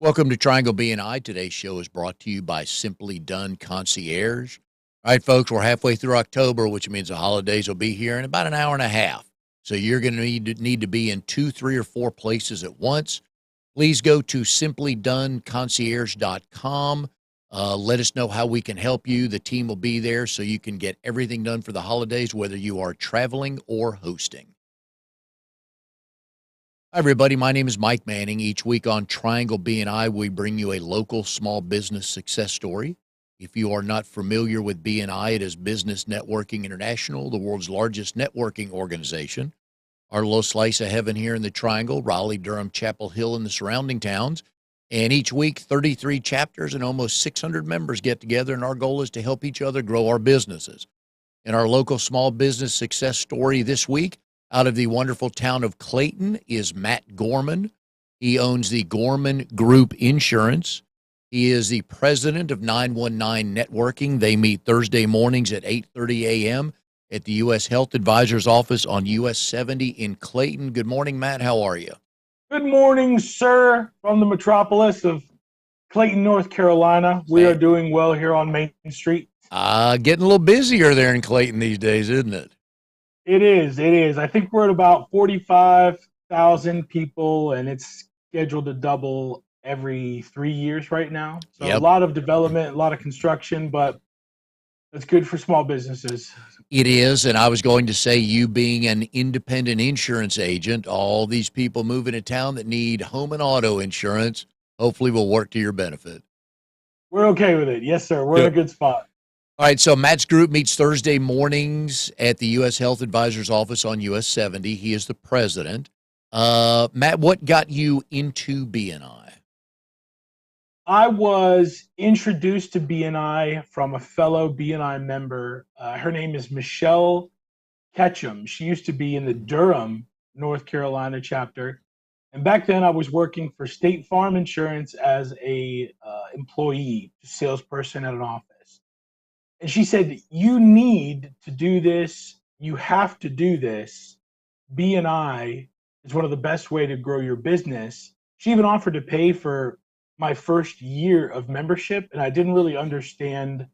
Welcome to Triangle BNI. Today's show is brought to you by Simply Done Concierge. All right, folks, we're halfway through October, which means the holidays will be here in about an hour and a half. So you're going to need to be in 2, 3, or 4 places at once. Please go to simplydoneconcierge.com. Let us know how we can help you. The team will be there so you can get everything done for the holidays, whether you are traveling or hosting. Hi, everybody. My name is Mike Manning. Each week on Triangle BNI, we bring you a local small business success story. If you are not familiar with BNI, it is Business Networking International, the world's largest networking organization. Our little slice of heaven here in the Triangle, Raleigh, Durham, Chapel Hill, and the surrounding towns. And each week, 33 chapters and almost 600 members get together, and our goal is to help each other grow our businesses. In our local small business success story this week, out of the wonderful town of Clayton is Matt Gorman. He owns the Gorman Group Insurance. He is the president of 919 Networking. They meet Thursday mornings at 8:30 a.m. at the U.S. Health Advisor's office on US 70 in Clayton. Good morning, Matt. How are you? Good morning, sir, from the metropolis of Clayton, North Carolina. We are doing well here on Main Street. Getting a little busier there in Clayton these days, isn't it? It is. I think we're at about 45,000 people, and it's scheduled to double every 3 years right now. So Yep. A lot of development, a lot of construction, but it's good for small businesses. It is, and I was going to say, you being an independent insurance agent, all these people moving to town that need home and auto insurance, hopefully will work to your benefit. We're okay with it. Yes, sir. We're in a good spot. All right, so Matt's group meets Thursday mornings at the U.S. Health Advisor's office on US 70. He is the president. Matt, what got you into BNI? I was introduced to BNI from a fellow BNI member. Her name is Michelle Ketchum. She used to be in the Durham, North Carolina chapter. And back then I was working for State Farm Insurance as a employee, salesperson at an office. And she said, you need to do this. You have to do this. BNI is one of the best way to grow your business. She even offered to pay for my first year of membership, and I didn't really understand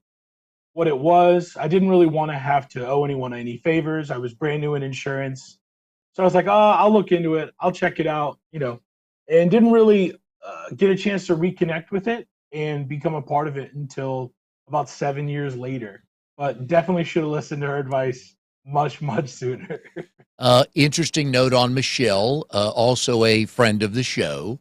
what it was. I didn't really want to have to owe anyone any favors. I was brand new in insurance. So I was like, oh, I'll look into it. I'll check it out, and didn't really get a chance to reconnect with it and become a part of it until about 7 years later. But definitely should have listened to her advice much, much sooner. Interesting note on Michelle, also a friend of the show.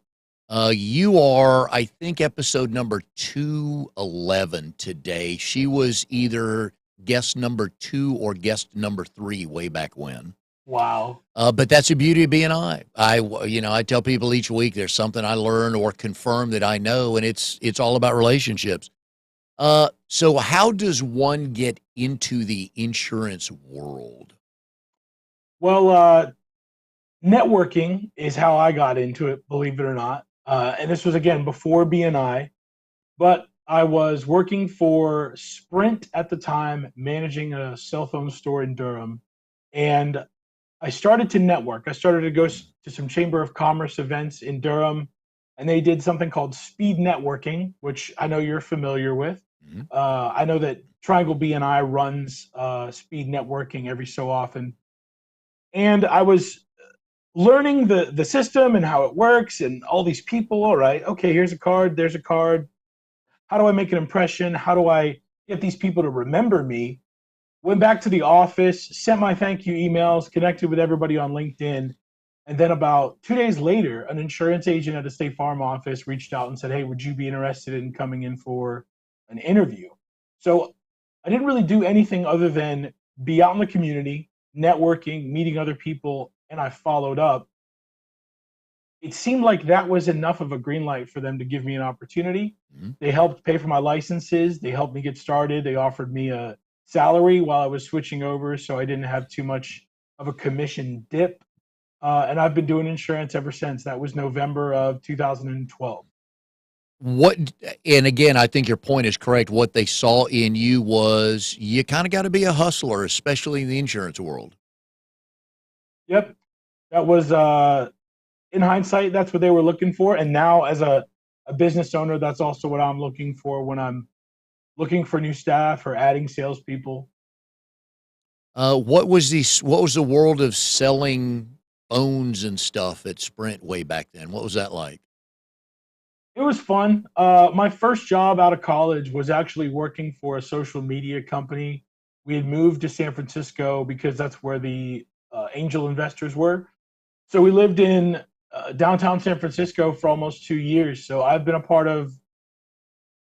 You are, I think, episode number 211 today. She was either guest number 2 or guest number 3 way back when. Wow. But that's the beauty of BNI. I tell people each week there's something I learn or confirm that I know, and it's all about relationships. So how does one get into the insurance world? Well, networking is how I got into it, believe it or not. And this was, again, before BNI, but I was working for Sprint at the time, managing a cell phone store in Durham. And I started to network. I started to go to some Chamber of Commerce events in Durham, and they did something called speed networking, which I know you're familiar with. Mm-hmm. I know that Triangle BNI runs speed networking every so often. And I was learning the system and how it works and all these people. All right, okay, here's a card, there's a card. How do I make an impression? How do I get these people to remember me? Went back to the office, sent my thank you emails, connected with everybody on LinkedIn. And then about 2 days later, an insurance agent at a State Farm office reached out and said, hey, would you be interested in coming in for an interview? So I didn't really do anything other than be out in the community, networking, meeting other people, and I followed up. It seemed like that was enough of a green light for them to give me an opportunity. Mm-hmm. They helped pay for my licenses. They helped me get started. They offered me a salary while I was switching over, so I didn't have too much of a commission dip. And I've been doing insurance ever since. That was November of 2012. And again, I think your point is correct. What they saw in you was you kind of got to be a hustler, especially in the insurance world. Yep. That was, in hindsight, that's what they were looking for. And now as a a business owner, that's also what I'm looking for when I'm looking for new staff or adding salespeople. What was the world of selling phones and stuff at Sprint way back then? What was that like? It was fun. My first job out of college was actually working for a social media company. We had moved to San Francisco because that's where the angel investors were. So we lived in downtown San Francisco for almost 2 years. So I've been a part of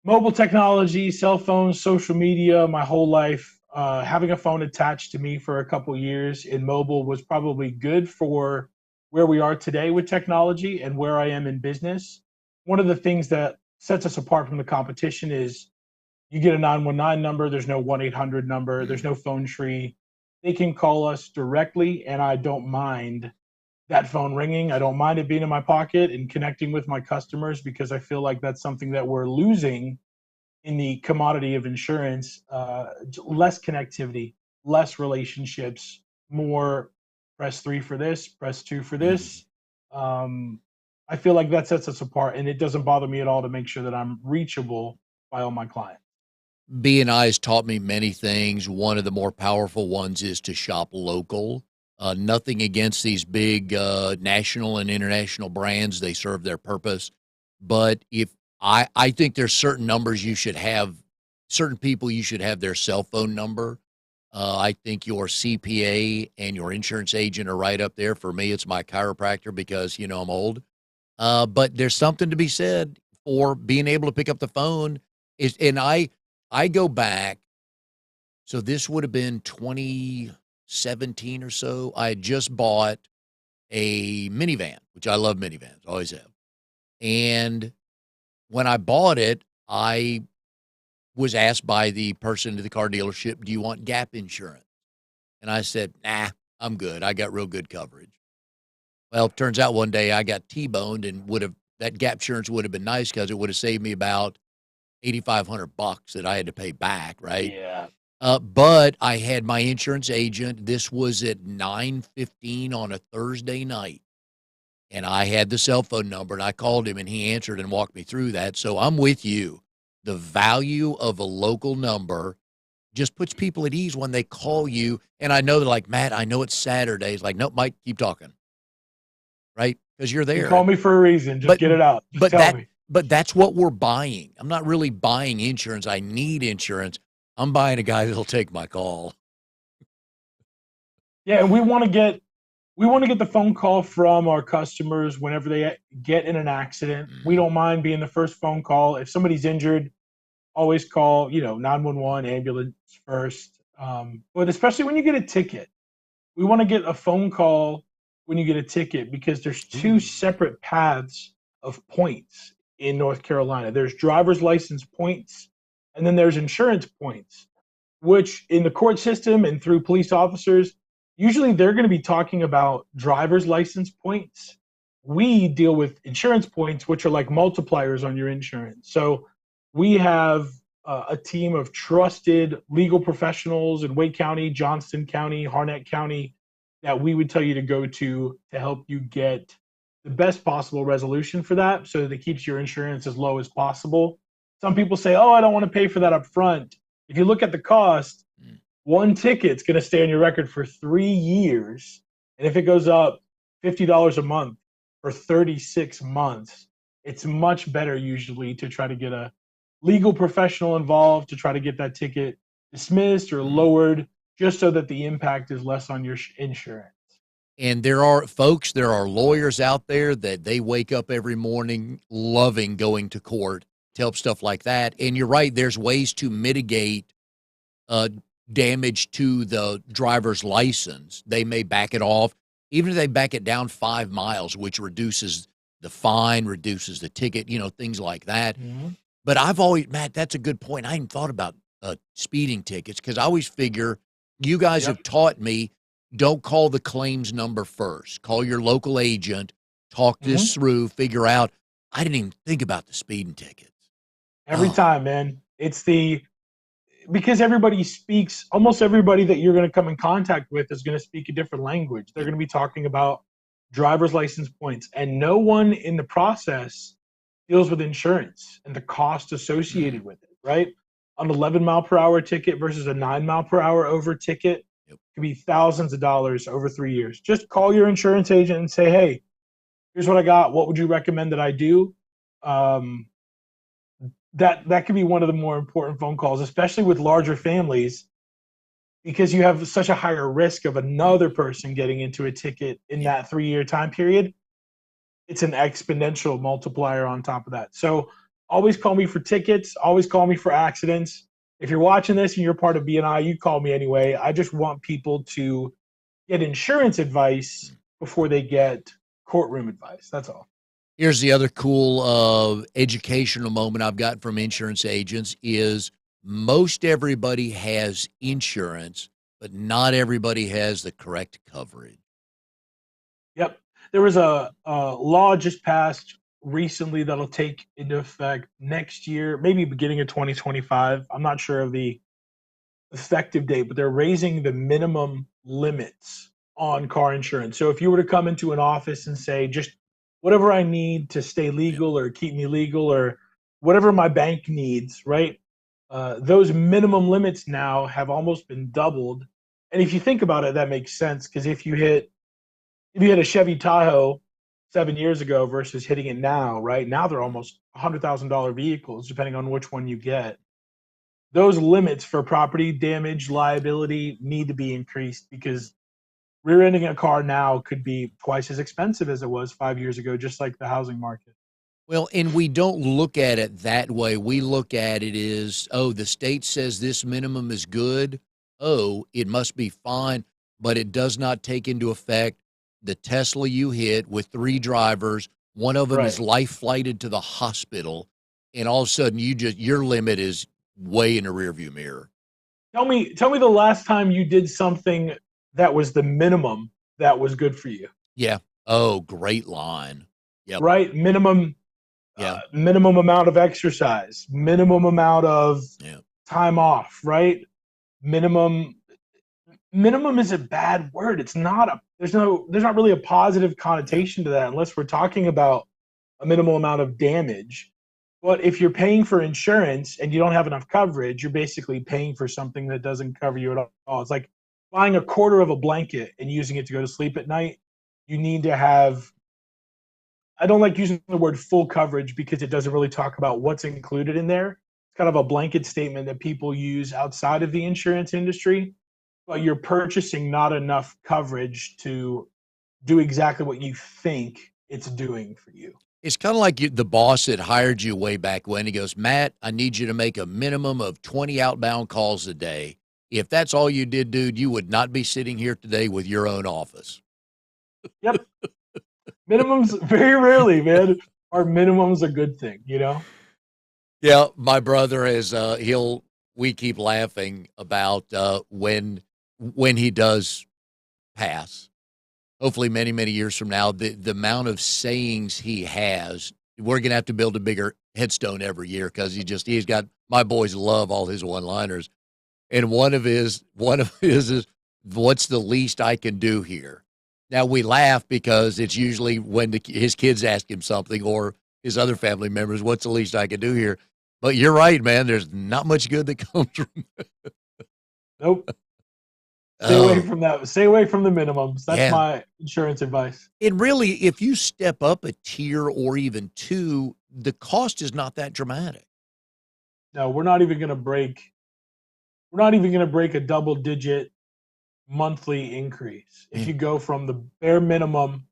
mobile technology, cell phones, social media my whole life. Having a phone attached to me for a couple years in mobile was probably good for where we are today with technology and where I am in business. One of the things that sets us apart from the competition is you get a 919 number, there's no 1-800 number, there's Mm. no phone tree. They can call us directly, and I don't mind that phone ringing. I don't mind it being in my pocket and connecting with my customers because I feel like that's something that we're losing in the commodity of insurance. Less connectivity, less relationships, more press three for this, press two for Mhm. this. Um, I feel like that sets us apart, and it doesn't bother me at all to make sure that I'm reachable by all my clients. BNI has taught me many things. One of the more powerful ones is to shop local. Nothing against these big national and international brands; they serve their purpose. But if I think there's certain numbers you should have, certain people you should have their cell phone number. I think your CPA and your insurance agent are right up there. For me, it's my chiropractor because I'm old. But there's something to be said for being able to pick up the phone. I go back, so this would have been 2017 or so. I had just bought a minivan, which I love minivans, always have. And when I bought it, I was asked by the person at the car dealership, "Do you want gap insurance?" And I said, "Nah, I'm good. I got real good coverage." Well, it turns out one day I got T-boned and would have that gap insurance would have been nice because it would have saved me about 8,500 bucks that I had to pay back, right? Yeah. But I had my insurance agent. This was at 9:15 on a Thursday night, and I had the cell phone number, and I called him, and he answered and walked me through that. So I'm with you. The value of a local number just puts people at ease when they call you. And I know they're like, "Matt, I know it's Saturday." It's like, "Nope, Mike, keep talking," right? Because you're You there. call me for a reason. Just But get it out. Just but tell that me. but that's what we're buying. I'm not really buying insurance. I need insurance. I'm buying a guy that'll take my call. Yeah, and we want to get the phone call from our customers whenever they get in an accident. We Mhm. don't mind being the first phone call. If somebody's injured, always call 911 ambulance first. But especially when you get a ticket, we want to get a phone call when you get a ticket because there's two Ooh. separate paths of points in North Carolina. There's driver's license points, and then there's insurance points, which in the court system and through police officers, usually they're going to be talking about driver's license points. We deal with insurance points, which are like multipliers on your insurance. So we have a team of trusted legal professionals in Wake County, Johnston County, Harnett County that we would tell you to go to help you get the best possible resolution for that so that it keeps your insurance as low as possible. Some people say, oh, I don't want to pay for that up front. If you look at the cost, Mm. one ticket's going to stay on your record for 3 years. And if it goes up $50 a month for 36 months, it's much better usually to try to get a legal professional involved to try to get that ticket dismissed or Mm. lowered just so that the impact is less on your insurance. And there are lawyers out there that they wake up every morning loving going to court to help stuff like that. And you're right, there's ways to mitigate uh, damage to the driver's license. They may back it off, even if they back it down 5 miles, which reduces the fine, reduces the ticket, things like that. Mm-hmm. But I've always, Matt, that's a good point. I hadn't thought about speeding tickets because I always figure you guys Yep. have taught me don't call the claims number first. Call your local agent, talk this Mm-hmm. through, figure out. I didn't even think about the speeding tickets. Every Oh, time, man. It's the because everybody speaks, almost everybody that you're going to come in contact with is going to speak a different language. They're yep. going to be talking about driver's license points, and no one in the process deals with insurance and the cost associated with it, right? An 11-mile-per-hour ticket versus a 9-mile-per-hour over ticket Yep. could be thousands of dollars over 3 years. Just call your insurance agent and say, hey, here's what I got. What would you recommend that I do? Um, that could be one of the more important phone calls, especially with larger families, because you have such a higher risk of another person getting into a ticket in Yeah. that 3-year time period. It's an exponential multiplier on top of that. So always call me for tickets. Always call me for accidents. If you're watching this and you're part of BNI, you call me anyway. I just want people to get insurance advice before they get courtroom advice. That's all. Here's the other cool educational moment I've got from insurance agents is most everybody has insurance, but not everybody has the correct coverage. Yep. There was a law just passed recently that'll take into effect next year, maybe beginning of 2025. I'm not sure of the effective date, but they're raising the minimum limits on car insurance. So if you were to come into an office and say, just whatever I need to stay Yeah. legal or keep me legal or whatever my bank needs, right? Those minimum limits now have almost been doubled. And if you think about it, that makes sense because if you hit a Chevy Tahoe 7 years ago versus hitting it now, right? Now they're almost $100,000 vehicles, depending on which one you get. Those limits for property damage liability need to be increased because rear-ending a car now could be twice as expensive as it was 5 years ago, just like the housing market. Well, and we don't look at it that way. We look at it as, oh, the state says this minimum is good. Oh, it must be fine. But it does not take into effect the Tesla you hit with 3 drivers. One of them is Right. life flighted to the hospital. And all of a sudden, your limit is way in the rearview mirror. Tell me the last time you did something that was the minimum that was good for you. Yeah. Oh, great line. Yep. Right? Yeah. Minimum amount of exercise, minimum amount of Yeah. time off, right? Minimum minimum is a bad word. It's not a there's not really a positive Yeah. connotation to that unless we're talking about a minimal amount of damage. But if you're paying for insurance and you don't have enough coverage, you're basically paying for something that doesn't cover you at all. It's like buying a quarter of a blanket and using it to go to sleep at night. You need to have I don't like using the word full coverage because it doesn't really talk about what's included in there. It's kind of a blanket statement that people use outside of the insurance industry, but you're purchasing not enough coverage to do exactly what you think it's doing for you. It's kind of like the boss that hired you way back when. He goes, Matt, I need you to make a minimum of 20 outbound calls a day. If that's all you did, dude, you would not be sitting here today with your own office. Yep. Minimums, very rarely, man, are minimums a good thing, you know? Yeah, my brother is, we keep laughing about when he does pass, hopefully many, many years from now, the amount of sayings he has, we're going to have to build a bigger headstone every year because he's got, my boys love all his one-liners. And one of his is, what's the least I can do here? Now we laugh because it's usually when his kids ask him something or his other family members, what's the least I can do here? But you're right, man. There's not much good that comes from, Nope. Stay away oh, from that. Stay away from the minimums. That's yeah. my insurance advice. And really, if you step up a tier or even 2, the cost is not that dramatic. No, we're not even going to break a double digit monthly increase. If Yeah, you go from the bare minimum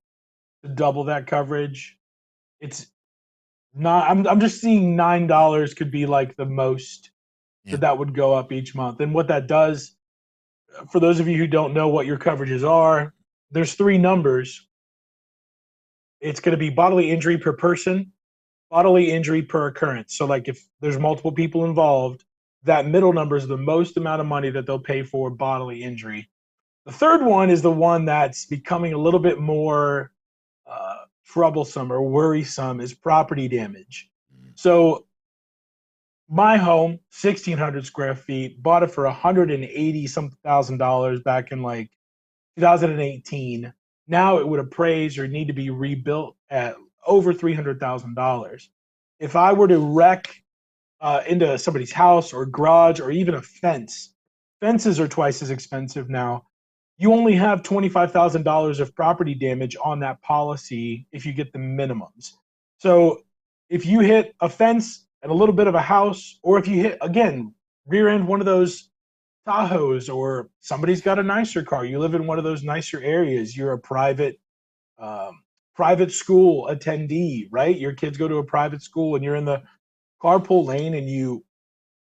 to double that coverage, it's not I'm just seeing $9 could be like the most yeah, that would go up each month. And what that does, for those of you who don't know what your coverages are, there's 3 numbers. It's going to be bodily injury per person, bodily injury per occurrence. So like if there's multiple people involved, that middle number is the most amount of money that they'll pay for bodily injury. The third one is the one that's becoming a little bit more troublesome or worrisome is property damage. mm, So my home, 1,600 square feet, bought it for 180 some thousand dollars back in like 2018. Now it would appraise or need to be rebuilt at over $300,000. if I were to wreck into somebody's house or garage or even a fence, fences are twice as expensive now. You only have $25,000 of property damage on that policy if you get the minimums. So if you hit a fence and a little bit of a house, or if you hit, again, rear end one of those Tahoes, or somebody's got a nicer car, you live in one of those nicer areas, you're a um, private school attendee, right? Your kids go to a private school and you're in the carpool lane and you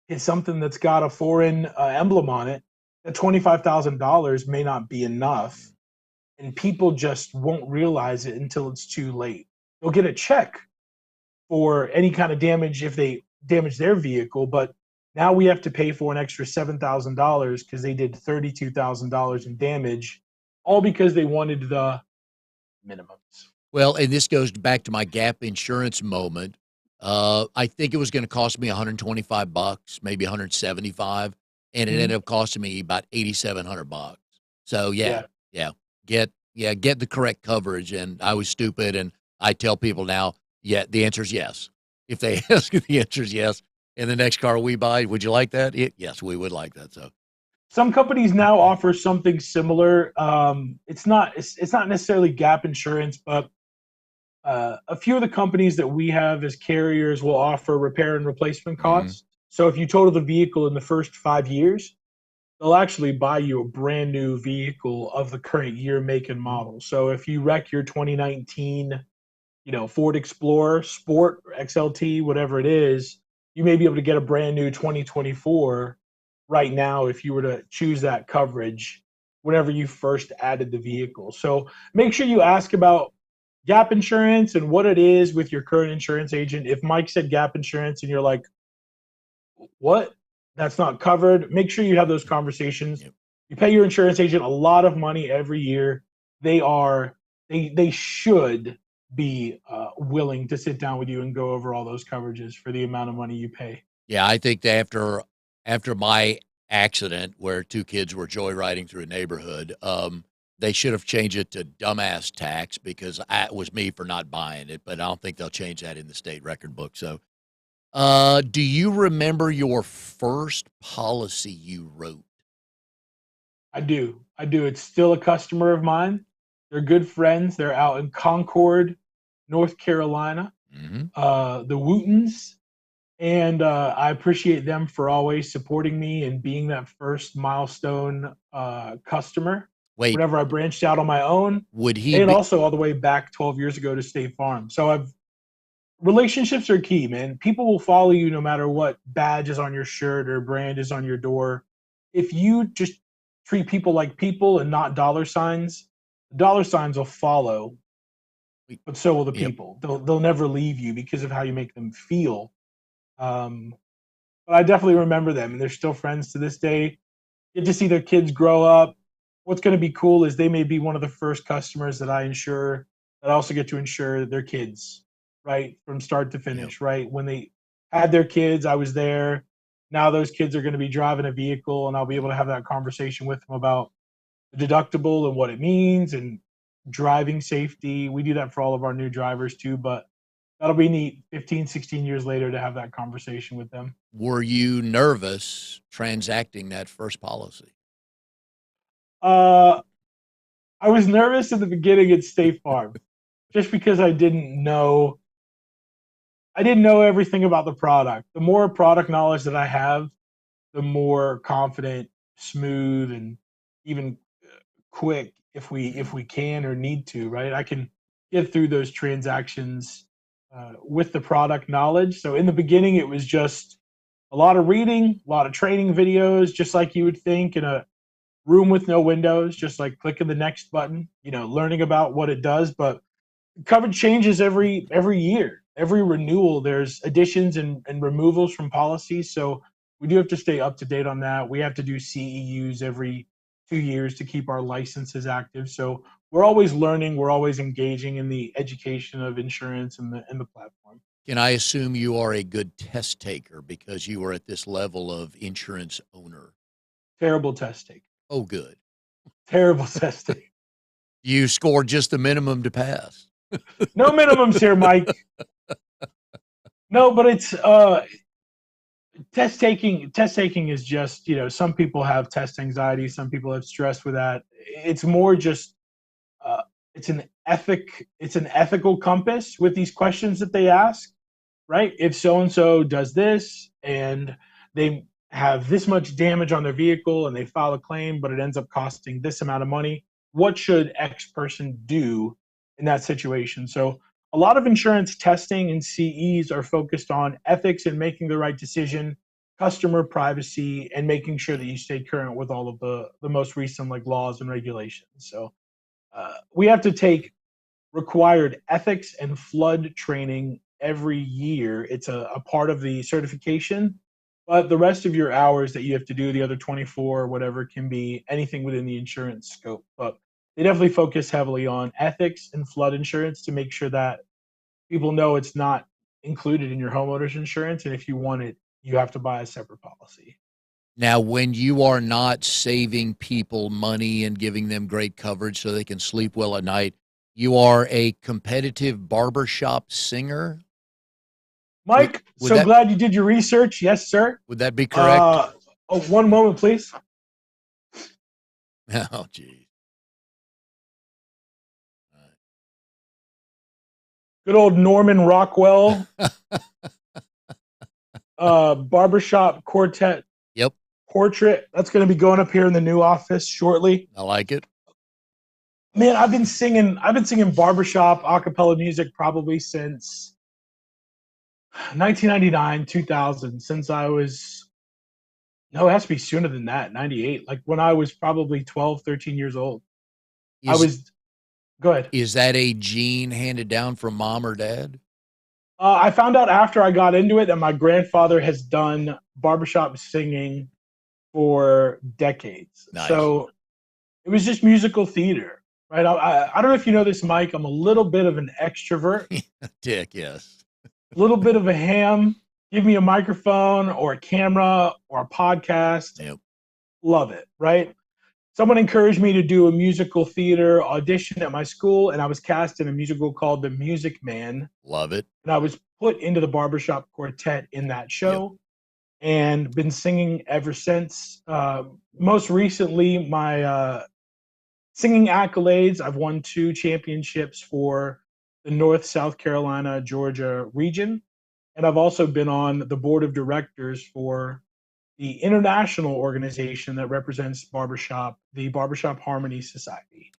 hit something that's got a foreign emblem on it, that $25,000 may not be enough. And people just won't realize it until it's too late. They'll get a check for any kind of damage if they damage their vehicle, but now we have to pay for an extra $7,000 because they did $32,000 in damage, all because they wanted the minimums. Well, and this goes back to my gap insurance moment. I think it was going to cost me 125 bucks, maybe 175, and it ended Mhm. up costing me about 8,700 bucks. So yeah, Yeah. yeah, get the correct coverage. And I was stupid, and I tell people now, yeah, the answer is yes. If they ask, the answer is yes. And the next car we buy, would you like that? Yes, we would like that. So Some companies now offer something similar. It's not necessarily gap insurance, but a few of the companies that we have as carriers will offer repair and replacement mhm. costs. So if you total the vehicle in the first 5 years, they'll actually buy you a brand new vehicle of the current year, make, and model. So if you wreck your 2019, Ford Explorer Sport or XLT, whatever it is, you may be able to get a brand new 2024 right now if you were to choose that coverage whenever you first added the vehicle. So make sure you ask about gap insurance and what it is with your current insurance agent. If Mike said gap insurance and you're like, what? That's not covered. Make sure you have those conversations. Yep. You pay your insurance agent a lot of money every year. They should be willing to sit down with you and go over all those coverages for the amount of money you pay. Yeah, I think that after my accident where two kids were joyriding through a neighborhood, they should have changed it to dumbass tax because it was me for not buying it, but I don't think they'll change that in the state record book. So, do you remember your first policy you wrote? I do. I do. It's still a customer of mine. They're good friends. They're out in Concord, North Carolina, Mhm. the Wootons. And I appreciate them for always supporting me and being that first milestone customer. Wait, Whenever I branched out on my own, would he and be also all the way back 12 years ago to State Farm. So I've relationships are key, man. People will follow you no matter what badge is on your shirt or brand is on your door. If you just treat people like people and not dollar signs, the dollar signs will follow, but so will the Yep. people. They'll never leave you because of how you make them feel. Um, but I definitely remember them, and they're still friends to this day. Get to see their kids grow up. What's going to be cool is they may be one of the first customers that I insure that I also get to insure their kids, right? From start to Yep. finish, right? When they had their kids, I was there. Now those kids are going to be driving a vehicle, and I'll be able to have that conversation with them about the deductible and what it means and driving safety. We do that for all of our new drivers too, but that'll be neat 15, 16 years later to have that conversation with them. Were you nervous transacting that first policy? Uh, I was nervous in the beginning at State Farm just because I didn't know everything about the product. The more product knowledge that I have, the more confident, smooth, and even quick if we can or need to, right? I can get through those transactions with the product knowledge. So in the beginning, it was just a lot of reading, a lot of training videos, just like you would think in a room with no windows, just like clicking the next button, learning about what it does. But coverage changes every year. Every renewal, there's additions and removals from policies. So we do have to stay up to date on that. We have to do CEUs every 2 years to keep our licenses active. So we're always learning. We're always engaging in the education of insurance and the platform. Can I assume you are a good test taker because you are at this level of insurance owner? Terrible test take. Oh, good. Terrible test take. You scored just the minimum to pass. No minimums here, Mike. No, but it's test taking is just, some people have test anxiety, some people have stress with that. It's more just uh, it's an ethical compass with these questions that they ask, right? If so and so does this and they have this much damage on their vehicle and they file a claim, but it ends up costing this amount of money, what should X person do in that situation? So a lot of insurance testing and CEs are focused on ethics and making the right decision, customer privacy, and making sure that you stay current with all of the most recent like laws and regulations. So we have to take required ethics and flood training every year. It's a part of the certification, but the rest of your hours that you have to do, the other 24 or whatever, can be anything within the insurance scope. But they definitely focus heavily on ethics and flood insurance to make sure that people know it's not included in your homeowner's insurance. And if you want it, you have to buy a separate policy. Now, when you are not saving people money and giving them great coverage so they can sleep well at night, you are a competitive barbershop singer. Mike, Would so glad you did your research. Yes, sir. would that be correct? Oh, one moment, please. Oh, geez. Good old Norman Rockwell barbershop quartet Yep, portrait. That's going to be going up here in the new office shortly. I like it. Man, I've been singing barbershop a cappella music probably since 1999, 2000, since I was, no, it has to be sooner than that, 98, like when I was probably 12, 13 years old. I Is was, go ahead. is that a gene handed down from mom or dad? I found out after I got into it that my grandfather has done barbershop singing for decades. Nice. So it was just musical theater, right? I don't know if you know this, Mike. I'm a little bit of an extrovert, Dick, yes. a little bit of a ham. Give me a microphone or a camera or a podcast. Yep. Love it, right? Someone encouraged me to do a musical theater audition at my school, and I was cast in a musical called The Music Man. Love it. And I was put into the barbershop quartet in that Yep. show and been singing ever since. Most recently, my singing accolades, I've won 2 championships for the North, South Carolina, Georgia region. And I've also been on the board of directors for the international organization that represents barbershop, the Barbershop Harmony Society.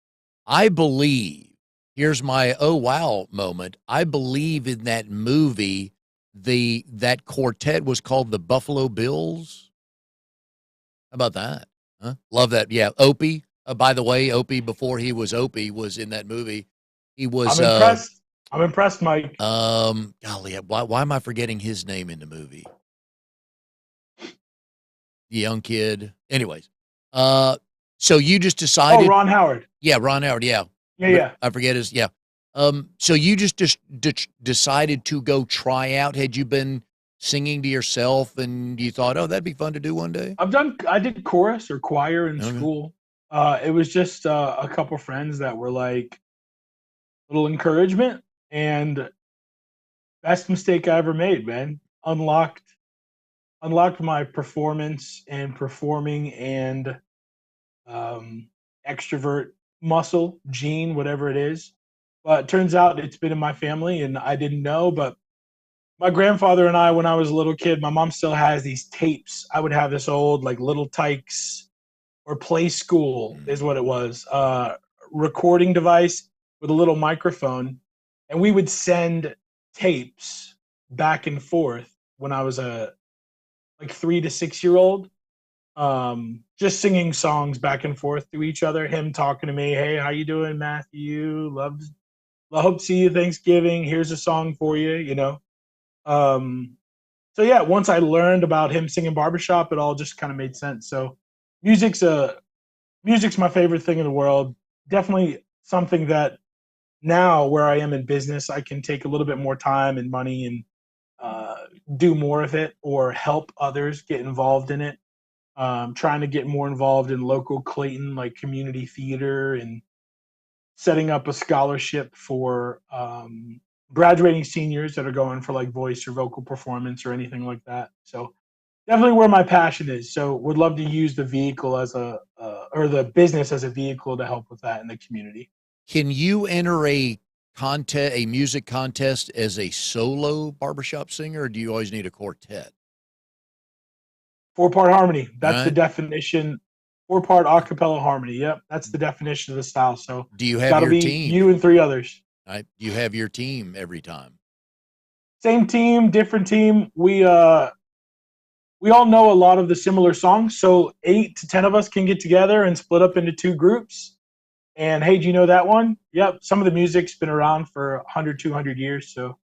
I believe, here's my oh wow moment. I believe in that movie, that quartet was called the Buffalo Bills. How about that? Huh? Love that. Yeah, Opie. By the way, Opie, before he was Opie, was in that movie. He was I'm impressed. I'm impressed, Mike. golly, why am I forgetting his name in the movie? The young kid. Anyways, so you just Oh, decided, Ron Howard. yeah, Ron Howard, yeah. Yeah, yeah. I forget his, yeah. So you just decided to go try out. Had you been singing to yourself and you thought, oh, that'd be fun to do one day? I did chorus or choir in Okay. school. It was just a couple friends that were like little encouragement, and best mistake I ever made, man. Unlocked my performance and performing and um, extrovert muscle gene, whatever it is. But it turns out it's been in my family, and I didn't know. But my grandfather and I, when I was a little kid, my mom still has these tapes. I would have this old like Little Tykes or Play School is what it was, recording device with a little microphone, and we would send tapes back and forth when I was a like 3 to 6 year old, just singing songs back and forth to each other. Him talking to me, "Hey, how you doing, Matthew? Love to see you Thanksgiving. Here's a song for you." Um, so yeah, once I learned about him singing barbershop, it all just kind of made sense. So music's a music's my favorite thing in the world. Definitely something that now where I am in business, I can take a little bit more time and money and uh, do more of it or help others get involved in it. Trying to get more involved in local Clayton, like community theater, and setting up a scholarship for graduating seniors that are going for like voice or vocal performance or anything like that. So definitely where my passion is. So would love to use the vehicle as or the business as a vehicle to help with that in the community. Can you enter a music contest as a solo barbershop singer, or do you always need a quartet? 4-part harmony. All That's the right. definition. 4-part a cappella harmony. Yep, that's the definition of the style. So Do you it's have got to your be team? you and 3 others. Right? Do you have your team every time? Same team, different team. We all know a lot of the similar songs, so 8 to 10 of us can get together and split up into 2 groups. And hey, do you know that one? Yep. Some of the music's been around for 100, 200 years. So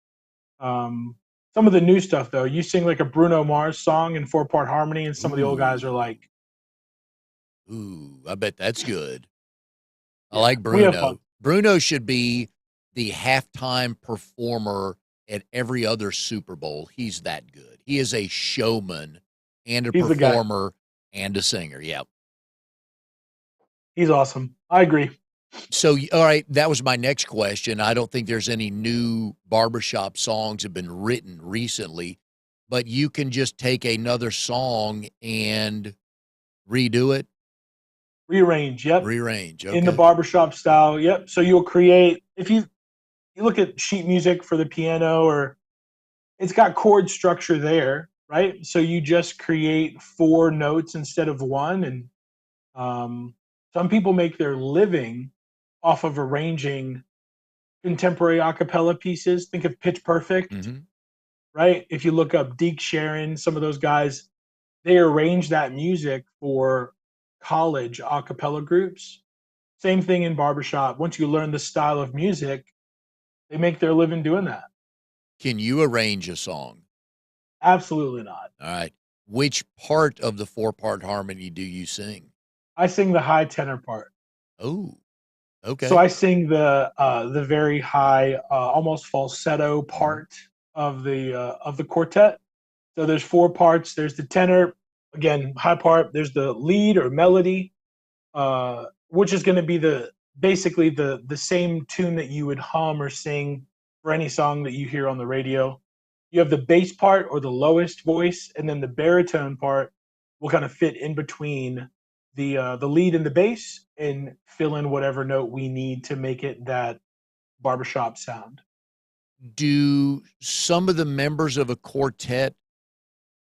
um, some of the new stuff, though, you sing like a Bruno Mars song in 4-part harmony, and some of the old guys are Ooh, like, ooh, I bet that's good. I yeah, like we have fun. Bruno. Bruno should be the halftime performer at every other Super Bowl. He's that good. He is a showman and a He's the guy. performer and a singer. Yeah. He's awesome. I agree. So, all right, that was my next question. I don't think there's any new barbershop songs have been written recently, but you can just take another song and redo it, Rearrange. Yep. rearrange. In the Okay. barbershop style. Yep. So you'll create, if you look at sheet music for the piano, or it's got chord structure there, right? So you just create 4 notes instead of one. And some people make their living off of arranging contemporary a cappella pieces. Think of Pitch Perfect, Hmm. right? If you look up Deke Sharon, some of those guys, they arrange that music for college a cappella groups. Same thing in barbershop. Once you learn the style of music, they make their living doing that. Can you arrange a song? Absolutely not. All right. Which part of the four-part harmony do you sing? I sing the high tenor part. Oh, So okay. I sing the very high, almost falsetto Mhm. part of the quartet. So there's 4 parts. There's the tenor, again, high part. There's the lead or melody, which is going to be the basically the same tune that you would hum or sing for any song that you hear on the radio. You have the bass part or the lowest voice, and then the baritone part will kind of fit in between the lead and the bass and fill in whatever note we need to make it that barbershop sound. Do some of the members of a quartet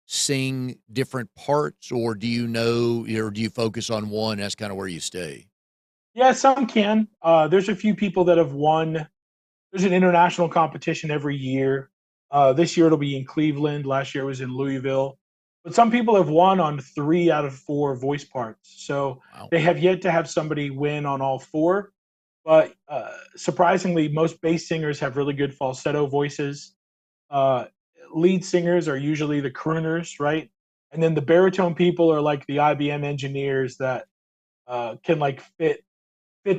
sing different parts, or do you know, or do you focus on one? That's kind of where you stay. Yeah, some can. There's a few people that have won. There's an international competition every year. This year it'll be in Cleveland. Last year it was in Louisville. But some people have won on 3 out of 4 voice parts. So Wow. they have yet to have somebody win on all 4. But surprisingly, most bass singers have really good falsetto voices. Uh, Lead singers are usually the crooners, right? And then the baritone people are like the IBM engineers that can like fit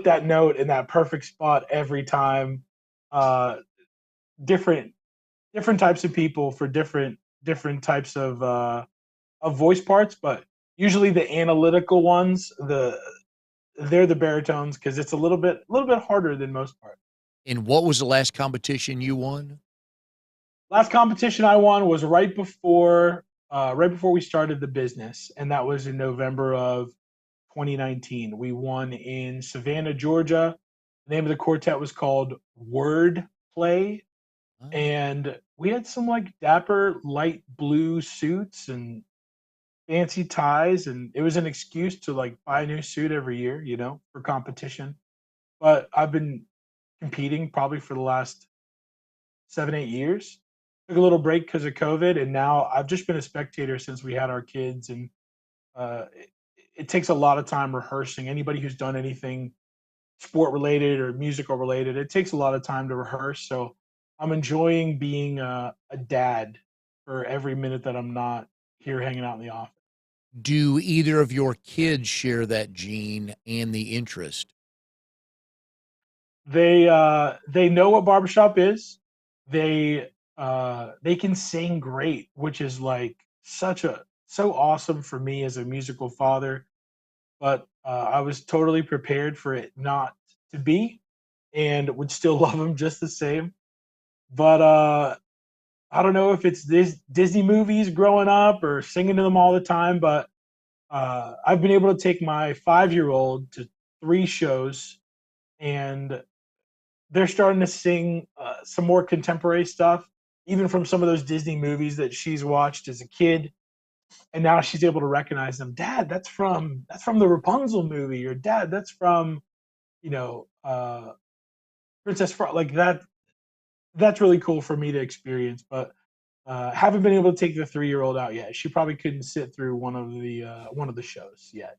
that note in that perfect spot every time. Uh, different different types of people for different types of voice parts, but usually the analytical ones, they're the baritones because it's a little bit harder than most parts. And what was the last competition you won? Last competition I won was right before we started the business, and that was in November of 2019. We won in Savannah, Georgia. The name of the quartet was called Word Play, Oh, and we had some like dapper light blue suits and fancy ties, and it was an excuse to like buy a new suit every year, for competition. But I've been competing probably for the last 7, 8 years. Took a little break because of COVID, and now I've just been a spectator since we had our kids. And it takes a lot of time rehearsing. Anybody who's done anything sport related or musical related, it takes a lot of time to rehearse. So I'm enjoying being a dad for every minute that I'm not here hanging out in the office. do either of your kids share that gene and the interest? They know what barbershop is. They can sing great, which is like so awesome for me as a musical father. But I was totally prepared for it not to be, and would still love them just the same. But I don't know if it's this Disney movies growing up or singing to them all the time, but I've been able to take my 5 year old to 3 shows, and they're starting to sing some more contemporary stuff, even from some of those Disney movies that she's watched as a kid. And now she's able to recognize them. Dad, that's from the Rapunzel movie, or Dad, that's from Princess Frog. Like that. That's really cool for me to experience. But haven't been able to take the 3 year old out yet. She probably couldn't sit through one of the shows yet.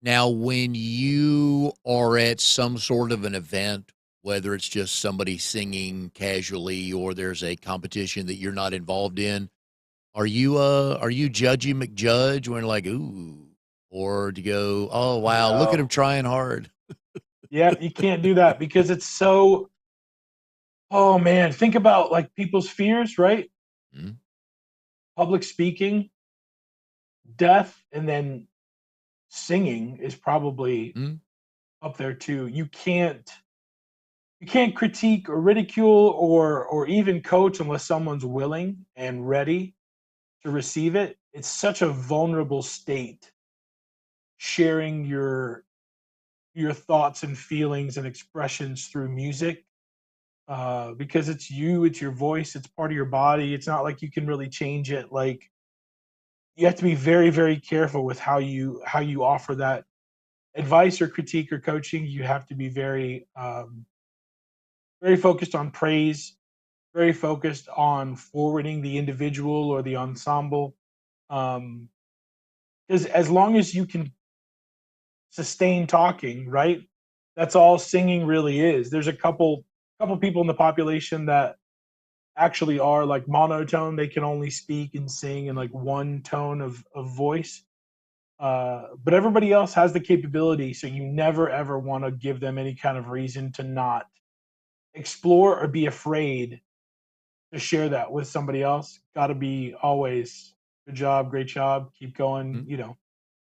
Now, when you are at some sort of an event, whether it's just somebody singing casually or there's a competition that you're not involved in, are you Judgy McJudge when like, ooh, or to go, oh wow, look at him No, trying hard. yeah, you can't do that because it's so. Oh man, think about like people's fears, right? Mm, Public speaking, death, and then singing is probably mm, up there too. You can't critique or ridicule or even coach unless someone's willing and ready to receive it. It's such a vulnerable state, sharing your thoughts and feelings and expressions through music, because it's you, it's your voice, it's part of your body. It's not like you can really change it. Like you have to be very, very careful with how you offer that advice or critique or coaching. You have to be very focused on praise, very focused on forwarding the individual or the ensemble. Um, because as long as you can sustain talking, right? That's all singing really is. There's a couple people in the population that actually are like monotone. They can only speak and sing in mm, like one tone of voice. But everybody else has the capability, so you never ever want to give them any kind of reason to not explore or be afraid to share that with somebody else. Got to be always good job, great job, keep going. mm.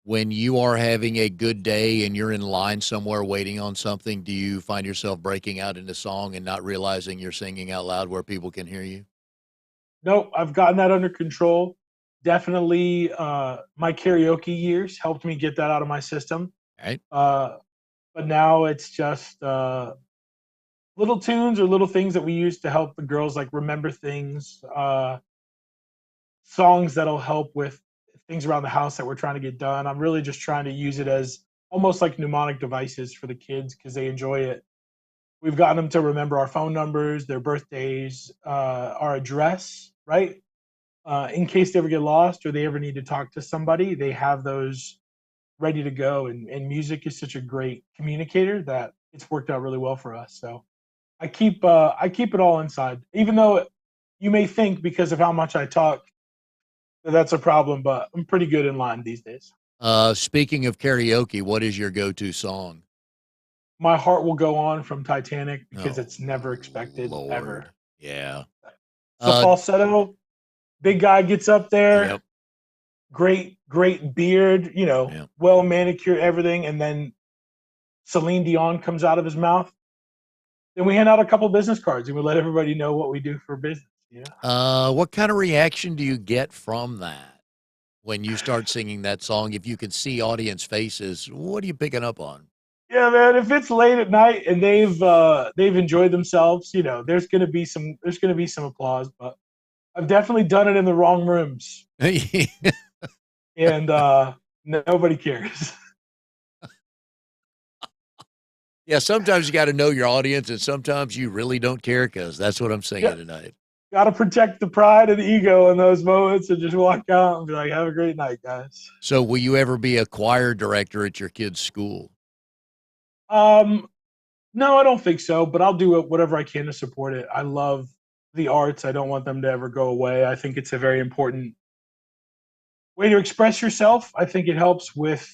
When you are having a good day and you're in line somewhere waiting on something, do you find yourself breaking out into song and not realizing you're singing out loud where people can hear you? Nope, I've gotten that under control. Definitely, my karaoke years helped me get that out of my system. Right? Uh, but now it's just little tunes or little things that we use to help the girls like remember things, songs that'll help with things around the house that we're trying to get done. I'm really just trying to use it as almost like mnemonic devices for the kids because they enjoy it. We've gotten them to remember our phone numbers, their birthdays, our address, right? In case they ever get lost or they ever need to talk to somebody, they have those ready to go. And music is such a great communicator that it's worked out really well for us. So I keep it all inside, even though you may think because of how much I talk that that's a problem, but I'm pretty good in line these days. Speaking of karaoke, what is your go-to song? My heart will go on from Titanic because Oh, it's never expected ever. Lord. Yeah. It's a Uh, falsetto. Big guy gets up there, yep. great beard, Yeah. well manicured, everything, and then Celine Dion comes out of his mouth. Then we hand out a couple business cards and we let everybody know what we do for business. What kind of reaction do you get from that when you start singing that song? If you can see audience faces, what are you picking up on? Yeah, man. If it's late at night and they've enjoyed themselves, there's gonna be some applause. But I've definitely done it in the wrong rooms, and nobody cares. Yeah, sometimes you got to know your audience, and sometimes you really don't care because that's what I'm Yeah, singing tonight. got to protect the pride and the ego in those moments, and just walk out and be like, "Have a great night, guys." So, will you ever be a choir director at your kid's school? Um, no, I don't think so, but I'll do it whatever I can to support it. I love the arts. I don't want them to ever go away. I think it's a very important way to express yourself. I think it helps with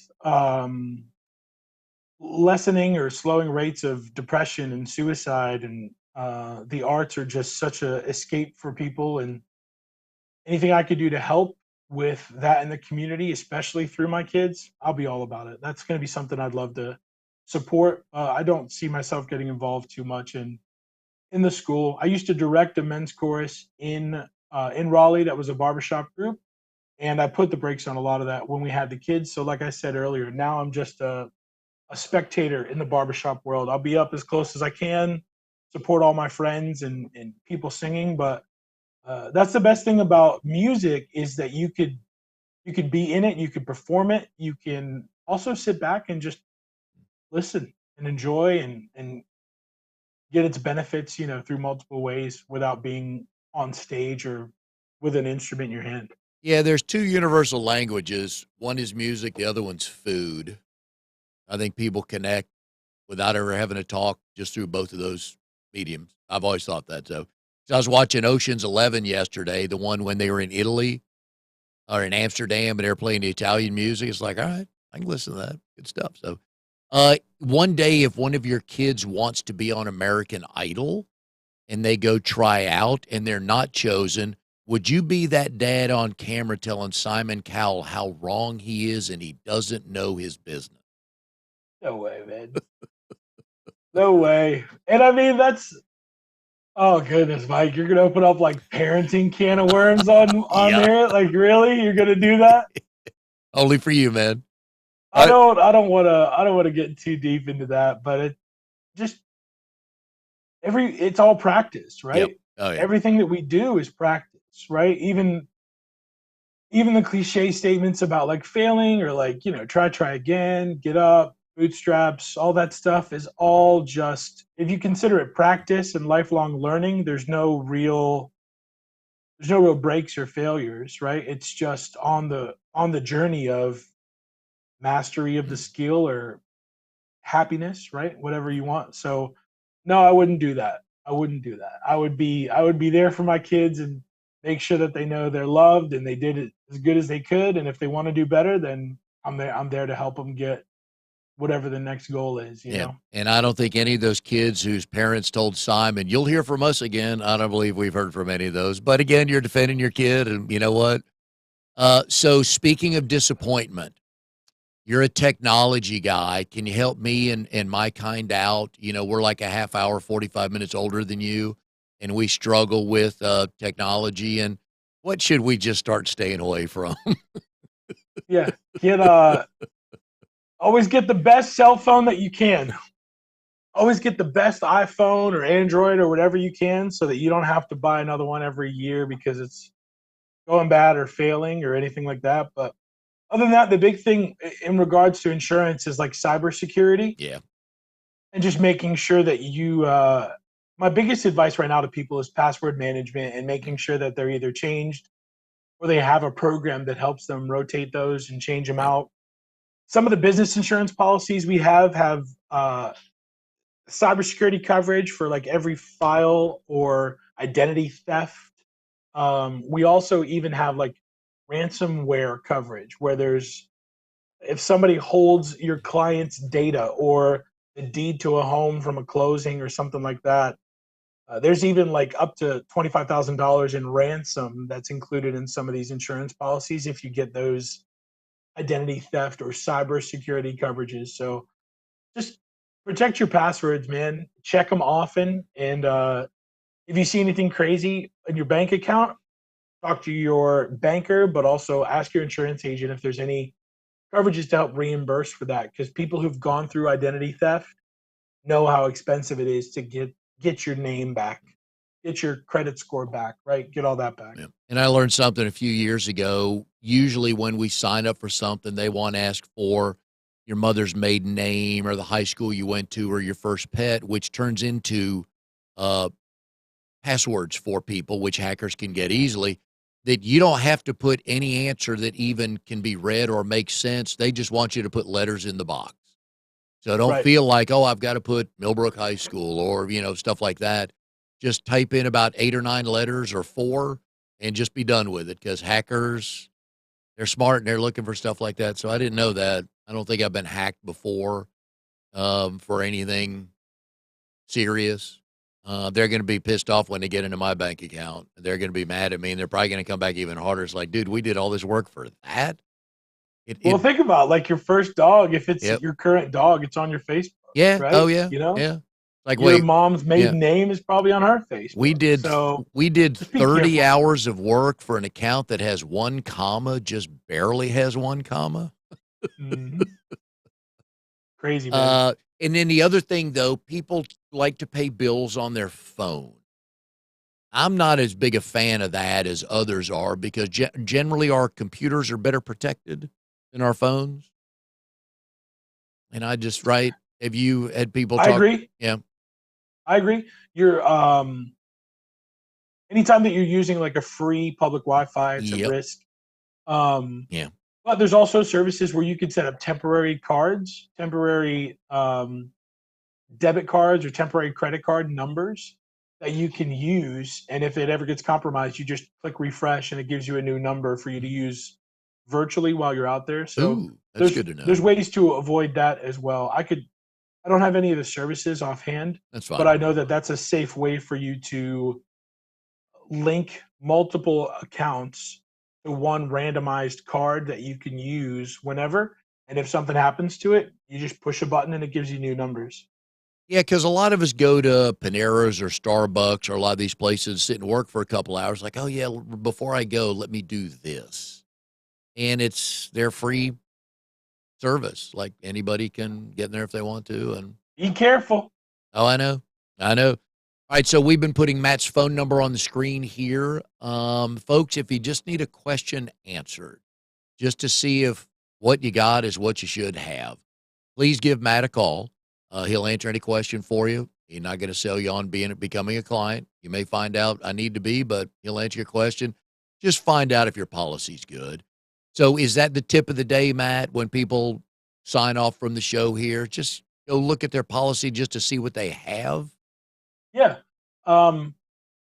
lessening or slowing rates of depression and suicide. And the arts are just such a escape for people. And anything I could do to help with that in the community, especially through my kids, I'll be all about it. That's going to be something I'd love to support. I don't see myself getting involved too much in in the school. I used to direct a men's chorus in Raleigh that was a barbershop group, and I put the brakes on a lot of that when we had the kids. So, like I said earlier, now I'm just a spectator in the barbershop world. I'll be up as close as I can, support all my friends and people singing. But that's the best thing about music is that you could be in it, you could perform it, you can also sit back and just listen and enjoy and get its benefits, through multiple ways without being on stage or with an instrument in your hand. Yeah, there's two universal languages. One is music, the other one's food. I think people connect without ever having to talk just through both of those mediums. I've always thought that. So I was watching Ocean's 11 yesterday, the one when they were in Italy or in Amsterdam and they were playing the Italian music. It's like, all right, I can listen to that. Good stuff. So one day, if one of your kids wants to be on American Idol and they go try out and they're not chosen, would you be that dad on camera telling Simon Cowell how wrong he is and he doesn't know his business? No way, man. No way. And I mean, oh goodness, Mike, you're gonna open up like parenting can of worms on Yeah, there. Like, really, you're gonna do that? only for you, man. I don't want to get too deep into that, but it just it's all practice, Yep. right? Oh, yeah. Everything that we do is practice, right? Even the cliche statements about like failing or like, try again, get up, bootstraps, all that stuff is all just, if you consider it practice and lifelong learning, there's no real breaks or failures, right? It's just on the journey of mastery of the skill or happiness, right? Whatever you want. So no, I wouldn't do that. I wouldn't do that. I would be there for my kids and make sure that they know they're loved and they did it as good as they could. And if they want to do better, then I'm there to help them get whatever the next goal is, you Yeah. know? And I don't think any of those kids whose parents told Simon, you'll hear from us again. I don't believe we've heard from any of those. But again, you're defending your kid. And you know what? So speaking of disappointment, you're a technology guy. Can you help me and my kind out? We're like a half hour, 45 minutes older than you, and we struggle with technology. And what should we just start staying away from? Yeah. Always get the best cell phone that you can. Always get the best iPhone or Android or whatever you can so that you don't have to buy another one every year because it's going bad or failing or anything like that. But other than that, the big thing in regards to insurance is like cybersecurity Yeah. and just making sure that my biggest advice right now to people is password management and making sure that they're either changed or they have a program that helps them rotate those and change them Yeah. out. Some of the business insurance policies we have cybersecurity coverage for like every file or identity theft. We also even have like ransomware coverage where there's if somebody holds your client's data or the deed to a home from a closing or something like that. There's even like up to $25,000 in ransom that's included in some of these insurance policies if you get those identity theft or cybersecurity coverages. So just protect your passwords, man. Check them often, and if you see anything crazy in your bank account, talk to your banker, but also ask your insurance agent if there's any coverages to help reimburse for that. Because people who've gone through identity theft know how expensive it is to get your name back, get your credit score back, right? Get all that back. Yeah. And I learned something a few years ago. Usually, when we sign up for something, they want to ask for your mother's maiden name or the high school you went to or your first pet, which turns into uh, passwords for people, which hackers can get easily. That you don't have to put any answer that even can be read or make sense. They just want you to put letters in the box. So don't Right. feel like, oh, I've got to put Millbrook High School or, stuff like that. Just type in about 8 or 9 letters or 4 and just be done with it because hackers, they're smart and they're looking for stuff like that. So I didn't know that. I don't think I've been hacked before for anything serious. They're going to be pissed off when they get into my bank account. They're going to be mad at me and they're probably going to come back even harder. It's like, dude, we did all this work for that. Well, think about like your first dog. If it's Yep. your current dog, it's on your Facebook, Yeah. Oh, right? yeah. You know, Yeah. Like, Your wait, mom's yeah, maiden name is probably on her we Facebook. did So we did just be 30 careful. hours of work for an account that has one comma, just barely has one comma. Mhm. Crazy, man. And then the other thing, though, people like to pay bills on their phone. I'm not as big a fan of that as others are because generally our computers are better protected than our phones. And I just, right? Have you had people I talk? agree. Yeah. I agree. You're anytime that you're using like a free public Wi-Fi, it's at Yep. risk. Um, Yeah. but there's also services where you can set up temporary cards, temporary debit cards, or temporary credit card numbers that you can use. And if it ever gets compromised, you just click refresh, and it gives you a new number for you to use virtually while you're out there. So Ooh, that's good to there's know. ways to avoid that as well. I don't have any of the services offhand, That's but fine. I know that that's a safe way for you to link multiple accounts to one randomized card that you can use whenever. And if something happens to it, you just push a button and it gives you new numbers. Yeah, because a lot of us go to Panera's or Starbucks or a lot of these places, sit and work for a couple hours. Like, oh yeah, before I go, let me do this, and it's their free service. Like anybody can get in there if they want to. And Be careful. oh, I know. All right, so we've been putting Matt's phone number on the screen here, folks. If you just need a question answered, just to see if what you got is what you should have, please give Matt a call. He'll answer any question for you. He's not going to sell you on becoming a client. You may find out I need to be, but he'll answer your question. Just find out if your policy's good. So is that the tip of the day, Matt, when people sign off from the show here? Just go look at their policy just to see what they have? Yeah. Um,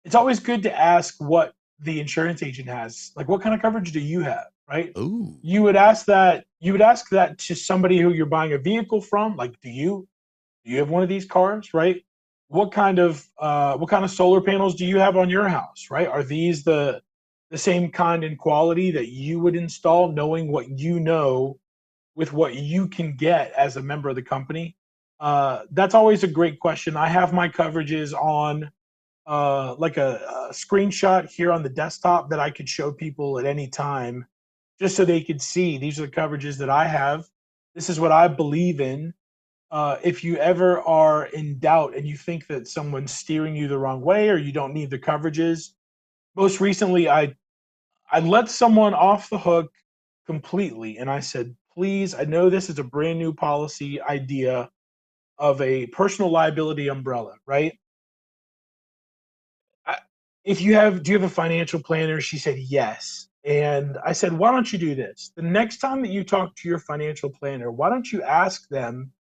it's always good to ask what the insurance agent has. Like, what kind of coverage do you have? Right. Ooh. You would ask that to somebody who you're buying a vehicle from. Like, do you have one of these cars? Right. What kind of solar panels do you have on your house? Right. Are these the same kind and quality that you would install, knowing what you know with what you can get as a member of the company? That's always a great question. I have my coverages on like a screenshot here on the desktop that I could show people at any time, just so they could see these are the coverages that I have. This is what I believe in. If you ever are in doubt and you think that someone's steering you the wrong way or you don't need the coverages, most recently I let someone off the hook completely, and I said, please, I know this is a brand new policy idea of a personal liability umbrella, right? I, if you have, do you have a financial planner? She said yes. And I said, why don't you do this? The next time that you talk to your financial planner, why don't you ask them,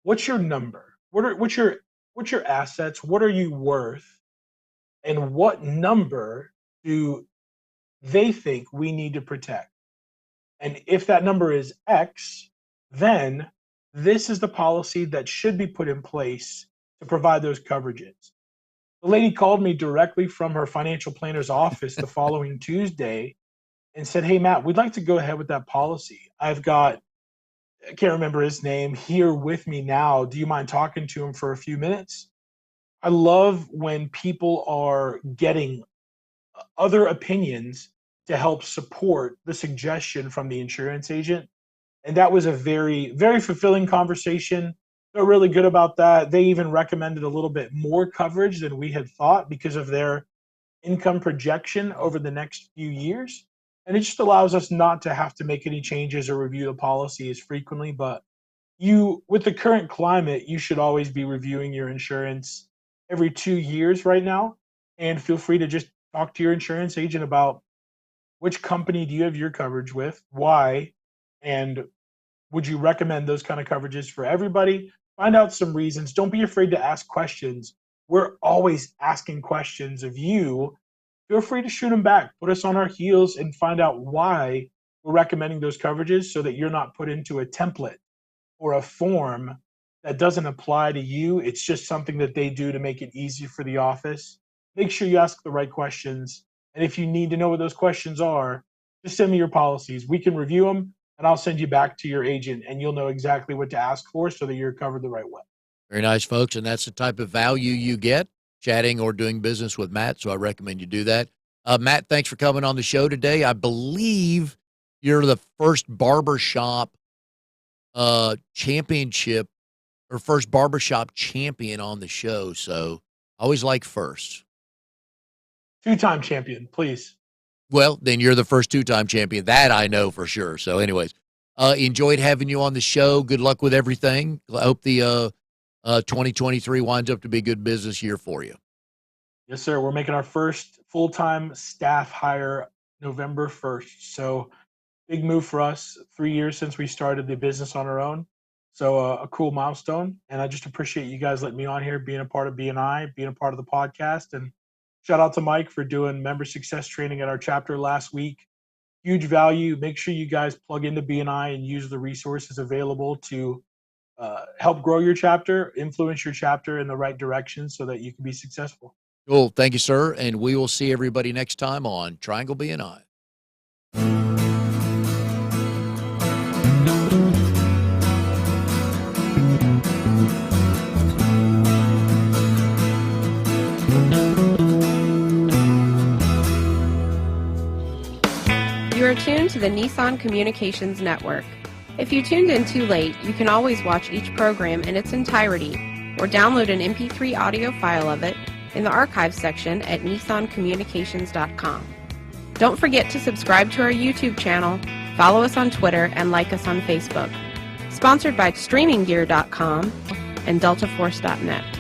what's your number? What's your assets? What are you worth? And what number do they think we need to protect? And if that number is X, then this is the policy that should be put in place to provide those coverages. The lady called me directly from her financial planner's office the following Tuesday and said, hey, Matt, we'd like to go ahead with that policy. I can't remember his name, here with me now. Do you mind talking to him for a few minutes? I love when people are getting other opinions to help support the suggestion from the insurance agent. And that was a very, very fulfilling conversation. They're really good about that. They even recommended a little bit more coverage than we had thought because of their income projection over the next few years. And it just allows us not to have to make any changes or review the policy as frequently. But with the current climate, you should always be reviewing your insurance every 2 years right now. And feel free to just talk to your insurance agent about which company do you have your coverage with, why, and would you recommend those kind of coverages for everybody? Find out some reasons. Don't be afraid to ask questions. We're always asking questions of you. Feel free to shoot them back. Put us on our heels and find out why we're recommending those coverages so that you're not put into a template or a form that doesn't apply to you. It's just something that they do to make it easy for the office. Make sure you ask the right questions. And if you need to know what those questions are, just send me your policies. We can review them and I'll send you back to your agent and you'll know exactly what to ask for so that you're covered the right way. Very nice, folks. And that's the type of value you get chatting or doing business with Matt. So I recommend you do that. Matt, thanks for coming on the show today. I believe you're the first barbershop championship or first barbershop champion on the show. So I always like first. Two-time champion, please. Well, then you're the first two-time champion. That I know for sure. So anyways, enjoyed having you on the show. Good luck with everything. I hope the 2023 winds up to be a good business year for you. Yes, sir. We're making our first full-time staff hire November 1st. So big move for us. 3 years since we started the business on our own. So a cool milestone. And I just appreciate you guys letting me on here, being a part of BNI, being a part of the podcast. And shout out to Mike for doing member success training at our chapter last week. Huge value. Make sure you guys plug into BNI and use the resources available to help grow your chapter, influence your chapter in the right direction so that you can be successful. Cool. Thank you, sir. And we will see everybody next time on Triangle BNI. You are tuned to the Nissan Communications Network. If you tuned in too late, you can always watch each program in its entirety or download an MP3 audio file of it in the archives section at nissancommunications.com. Don't forget to subscribe to our YouTube channel, follow us on Twitter, and like us on Facebook. Sponsored by StreamingGear.com and DeltaForce.net.